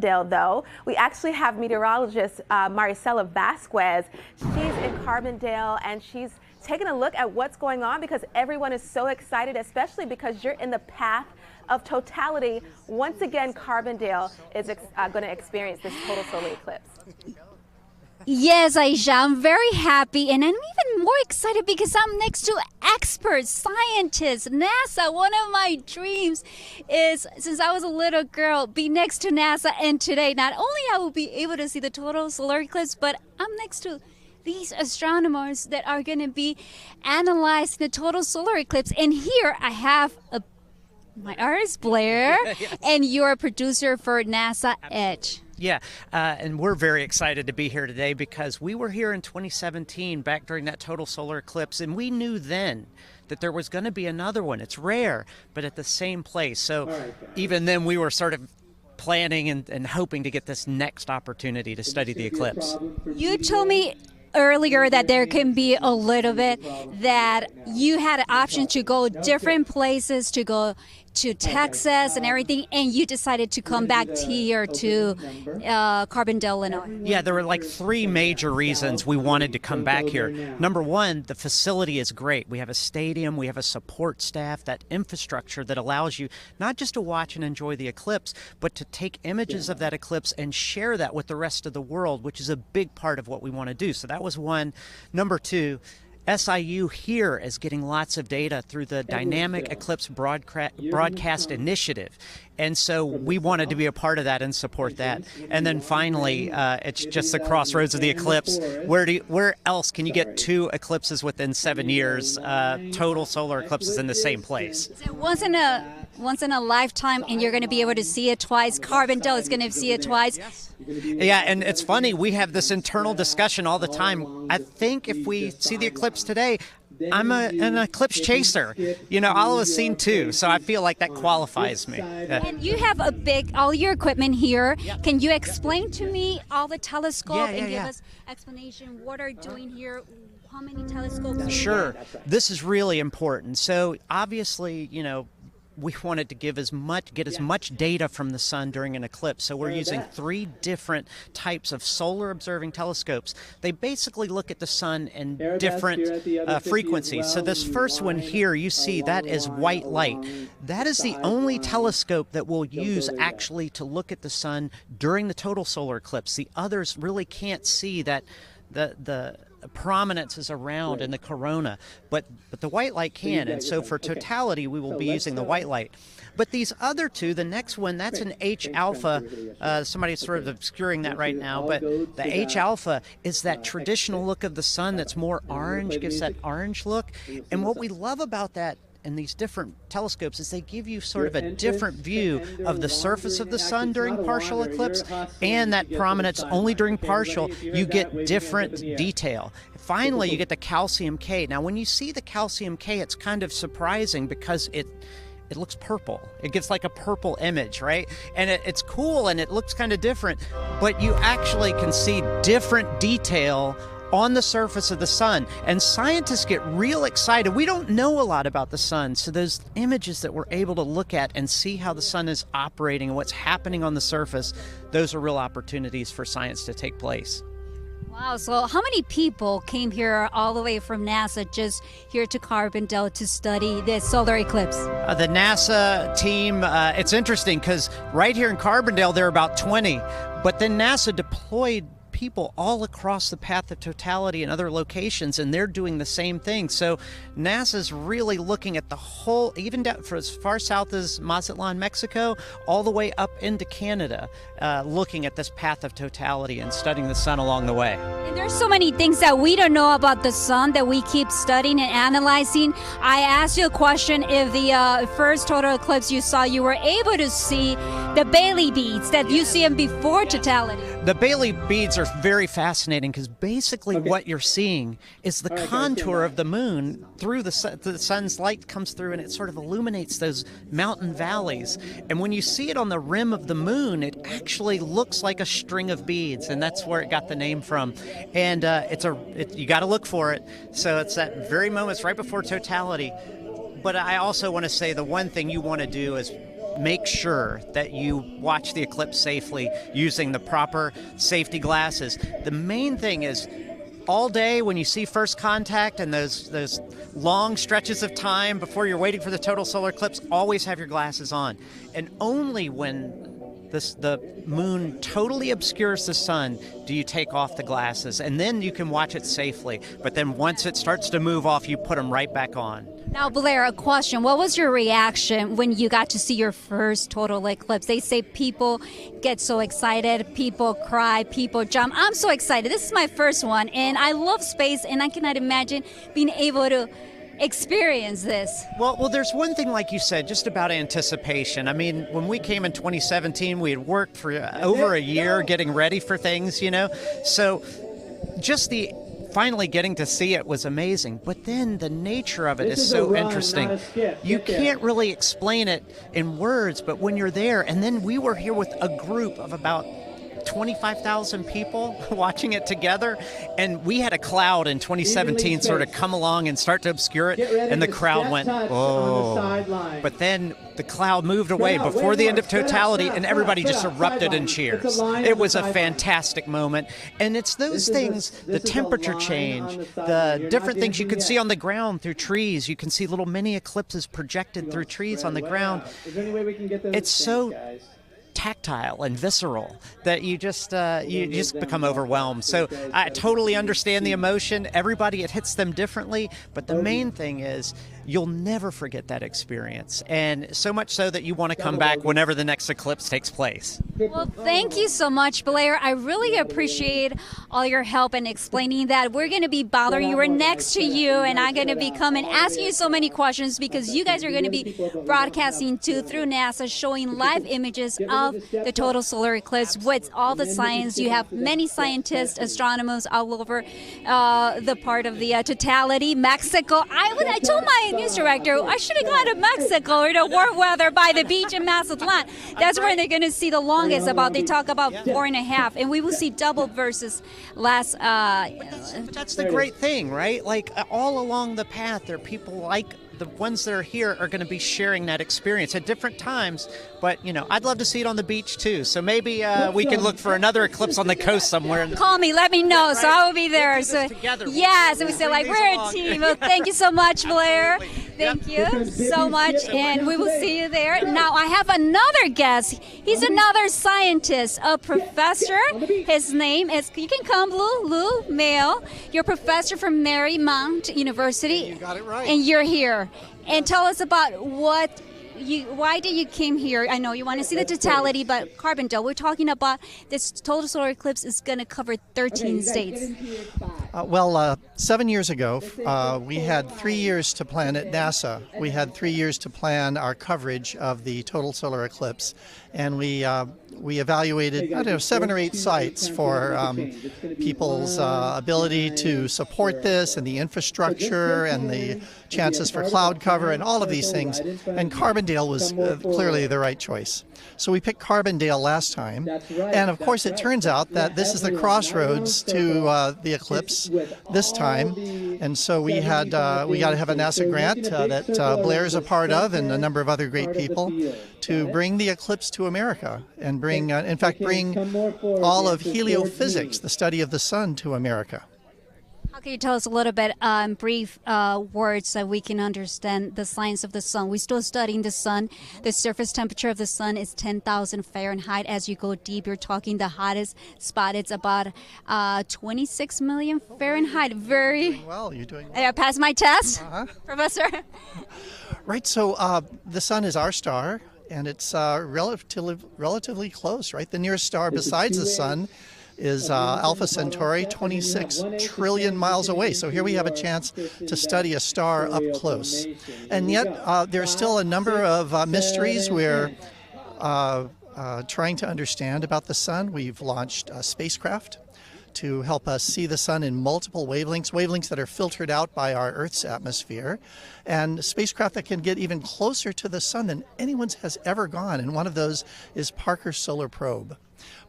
Carbondale, though. We actually have meteorologist Maricela Vasquez. She's in Carbondale, and she's taking a look at what's going on because everyone is so excited, especially because you're in the path of totality. Once again, Carbondale is going to experience this total solar eclipse. Yes, Aisha, I'm very happy, and I'm even more excited because I'm next to experts, scientists, NASA. One of my dreams is, since I was a little girl, be next to NASA. And today, not only I will be able to see the total solar eclipse, but I'm next to these astronomers that are going to be analyzing the total solar eclipse. And here I have my artist, Blair, yes, and you're a producer for NASA Edge. Yeah, and we're very excited to be here today because we were here in 2017 back during that total solar eclipse, and we knew then that there was going to be another one. It's rare, but at the same place. So even then we were sort of planning and hoping to get this next opportunity to study the eclipse. You told me earlier that there can be a little bit that you had an option to go different places, to go to Texas and everything, and you decided to come back here to Carbondale, Illinois. Yeah, there were like three major reasons we wanted to come back here. Number one, the facility is great. We have a stadium, we have a support staff, that infrastructure that allows you not just to watch and enjoy the eclipse, but to take images of that eclipse and share that with the rest of the world, which is a big part of what we want to do. So that was one. Number two, SIU here is getting lots of data through the Dynamic Eclipse Broadcast Initiative. And so we wanted to be a part of that and support that. And then finally, it's just the crossroads of the eclipse. Where else can you get two eclipses within 7 years, total solar eclipses in the same place? So once in a lifetime, and you're going to be able to see it twice. Carbondale is going to see it twice. Yeah, and it's funny, we have this internal discussion all the time. I think if we see the eclipse today, I'm an eclipse chaser. You know, I'll have seen two, so I feel like that qualifies me. And you have all your equipment here. Yep. Can you explain to me all the telescopes and give us explanation what are doing here? How many telescopes? Sure. This is really important. So obviously, you know, we wanted to get as much data from the sun during an eclipse. So we're using three different types of solar observing telescopes. They basically look at the sun in different frequencies. So this first one here, you see, that is white light. That is the only telescope that we'll use actually to look at the sun during the total solar eclipse. The others really can't see that the prominence is around in the corona, but the white light can, and so for totality we will be using the white light. But these other two, the next one, that's an H alpha. Somebody's sort of obscuring that right now, but the H alpha is that traditional look of the sun that's more orange, gives that orange look. And what we love about that and these different telescopes is they give you sort of a different view of the surface of the sun during partial eclipse, and that prominence only during partial. You get different detail. Finally, you get the calcium K. Now, when you see the calcium K, it's kind of surprising because it looks purple. It gives like a purple image, right? And it's cool and it looks kind of different, but you actually can see different detail on the surface of the sun, and scientists get real excited. We don't know a lot about the sun, so those images that we're able to look at and see how the sun is operating and what's happening on the surface, those are real opportunities for science to take place. Wow, so how many people came here all the way from NASA just here to Carbondale to study this solar eclipse? The NASA team, it's interesting because right here in Carbondale there are about 20, but then NASA deployed people all across the path of totality in other locations, and they're doing the same thing. So NASA's really looking at the whole, even down for as far south as Mazatlan, Mexico, all the way up into Canada, looking at this path of totality and studying the sun along the way. And there's so many things that we don't know about the sun that we keep studying and analyzing. I asked you a question, if the first total eclipse you saw, you were able to see the Bailey beads that you see them before totality. The Bailey beads are very fascinating because basically what you're seeing is the contour of the moon through the sun's light comes through and it sort of illuminates those mountain valleys. And when you see it on the rim of the moon, it actually looks like a string of beads, and that's where it got the name from. And you got to look for it. So it's that very moment, it's right before totality. But I also want to say the one thing you want to do is make sure that you watch the eclipse safely using the proper safety glasses. The main thing is, all day when you see first contact and those long stretches of time before you're waiting for the total solar eclipse, always have your glasses on. And only when the moon totally obscures the sun do you take off the glasses, and then you can watch it safely. But then once it starts to move off, you put them right back on. Now, Blair, a question. What was your reaction when you got to see your first total eclipse? They say people get so excited, people cry, people jump. I'm so excited. This is my first one, and I love space, and I cannot imagine being able to experience this. Well, there's one thing, like you said, just about anticipation. I mean, when we came in 2017, we had worked for over a year getting ready for things, So just finally getting to see it was amazing. But then the nature of it is so interesting. You can't really explain it in words, but when you're there, and then we were here with a group of about 25,000 people watching it together, and we had a cloud in 2017 sort of come along and start to obscure it, and the crowd went, oh. But then the cloud moved away before the end of totality, and everybody just erupted in cheers. It was a fantastic moment, and it's those things, the temperature change, the different things you can see on the ground through trees. You can see little mini eclipses projected through trees on the ground. It's so tactile and visceral that you just become overwhelmed. So I totally understand the emotion. Everybody, it hits them differently, but the main thing is you'll never forget that experience, and so much so that you want to come back whenever the next eclipse takes place. Well, thank you so much, Blair. I really appreciate all your help in explaining that. We're going to be bothering you. We're next to you, and I'm going to be coming asking you so many questions because you guys are going to be broadcasting through NASA, showing live images of the total solar eclipse with all the science. You have many scientists, astronomers all over the part of the totality. Mexico. I told my news director I should have gone to Mexico or to warm weather by the beach in Mazatlan. That's where they're going to see the longest. They talk about 4.5, and we will see double versus last. But that's the great thing, right? Like all along the path, there are people like the ones that are here are going to be sharing that experience at different times. But, I'd love to see it on the beach, too. So maybe we can look for another eclipse on the coast somewhere. Call me. Let me know. Right? So I will be there. We'll do this together. Yes. And we say, we're a team. Well, thank you so much, Blair. Thank you so much. And we will see you there. Now, I have another guest. He's another scientist, a professor. His name is, you can come, Lou Mail. You're a professor from Marymount University. You got it right. And you're here. And tell us about why did you came here? I know you want to see the totality, but Carbondale, we're talking about this total solar eclipse is going to cover 13 states. 7 years ago, we had 3 years to plan at NASA. We had 3 years to plan our coverage of the total solar eclipse, and we evaluated 7 or 8 sites for people's ability to support this, and the infrastructure, and the chances for cloud cover, and all of these things. And Carbondale was clearly the right choice. So we picked Carbondale last time, and of course it turns out that this is the crossroads to the eclipse this time, and so we got to have a NASA grant that Blair is a part of, and a number of other great people, to bring the eclipse to America and bring all of heliophysics, the study of the sun, to America. How can you tell us a little bit in brief words so we can understand the science of the sun? We're still studying the sun. The surface temperature of the sun is 10,000 Fahrenheit. As you go deep, you're talking the hottest spot. It's about 26 million Fahrenheit. Very well. You're doing well. I passed my test, Professor. Right. So the sun is our star, and it's relatively close. Right. The nearest star besides the sun is Alpha Centauri, 26 trillion miles away. So here we have a chance to study a star up close. And yet there's still a number of mysteries we're trying to understand about the sun. We've launched a spacecraft to help us see the sun in multiple wavelengths that are filtered out by our Earth's atmosphere, and spacecraft that can get even closer to the sun than anyone has ever gone. And one of those is Parker Solar Probe.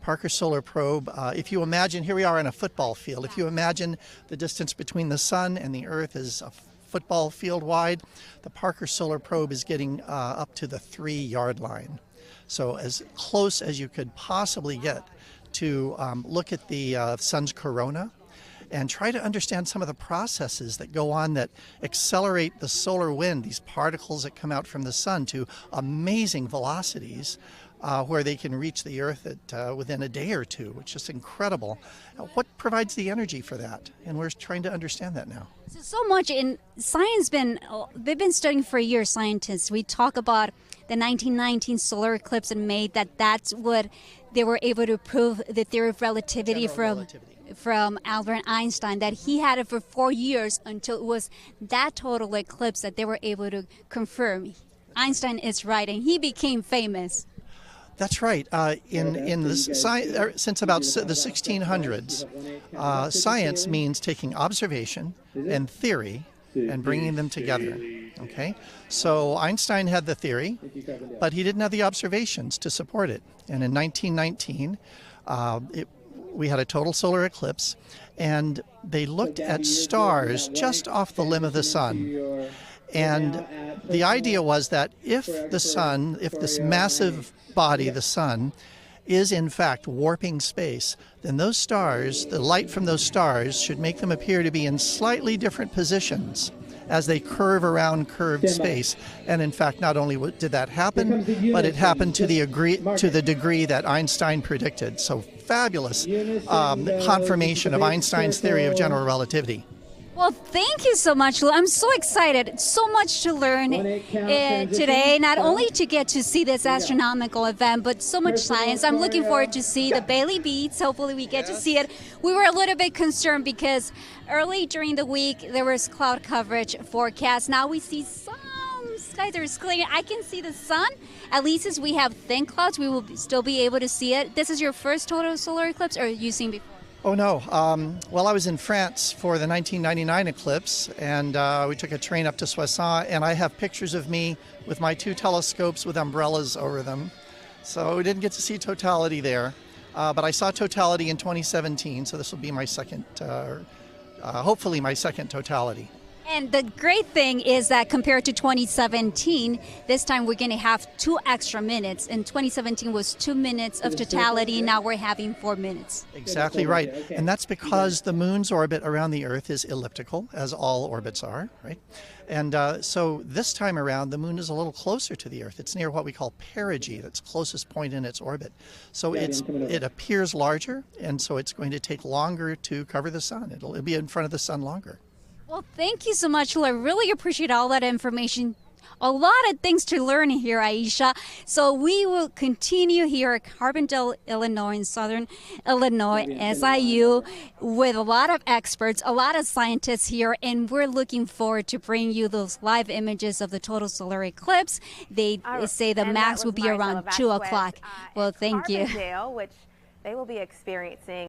Parker Solar Probe, if you imagine, here we are on a football field, if you imagine the distance between the sun and the Earth is football field wide. The Parker Solar Probe is getting up to the 3-yard line. So as close as you could possibly get to look at the sun's corona and try to understand some of the processes that go on that accelerate the solar wind, these particles that come out from the sun to amazing velocities where they can reach the Earth at, within a day or two, which is incredible. What provides the energy for that? And we're trying to understand that now. So much in science they've been studying for years, scientists. We talk about the 1919 solar eclipse in May, that's what they were able to prove the theory of relativity from Albert Einstein, that he had it for 4 years until it was that total eclipse that they were able to confirm. Einstein is right, and he became famous. That's right. Since about the 1600s, science means taking observation and theory and bringing them together. Okay, so Einstein had the theory, but he didn't have the observations to support it. And in 1919, we had a total solar eclipse, and they looked at stars just off the limb of the sun. And the idea was that if this massive body, the sun, is in fact warping space, then those stars, the light from those stars, should make them appear to be in slightly different positions as they curve around curved space. And in fact, not only did that happen, but it happened to the degree that Einstein predicted. So fabulous confirmation of Einstein's theory of general relativity. Well, thank you so much, Lou. I'm so excited. So much to learn today, not only to get to see this astronomical event, but so much science. I'm looking forward to see the Bailey Beats. Hopefully we get to see it. We were a little bit concerned because early during the week there was cloud coverage forecast. Now we see some skies are clear. I can see the sun. At least as we have thin clouds, we will still be able to see it. This is your first total solar eclipse, or have you seen before? Oh, no. Well, I was in France for the 1999 eclipse, and we took a train up to Soissons, and I have pictures of me with my 2 telescopes with umbrellas over them. So we didn't get to see totality there, but I saw totality in 2017, so this will be my second, hopefully my second totality. And the great thing is that compared to 2017, this time we're going to have 2 extra minutes. In 2017 was 2 minutes of totality. Now we're having 4 minutes. Exactly right. And that's because the moon's orbit around the Earth is elliptical, as all orbits are, right? And so this time around, the moon is a little closer to the Earth. It's near what we call perigee, that's closest point in its orbit. So it appears larger, and so it's going to take longer to cover the sun. It'll be in front of the sun longer. Well, thank you so much, Lou. I really appreciate all that information. A lot of things to learn here, Aisha. So we will continue here at Carbondale, Illinois, in southern Illinois, SIU, with a lot of experts, a lot of scientists here, and we're looking forward to bring you those live images of the total solar eclipse. They say the max will be around 2 o'clock. Well, thank you. Carbondale, which they will be experiencing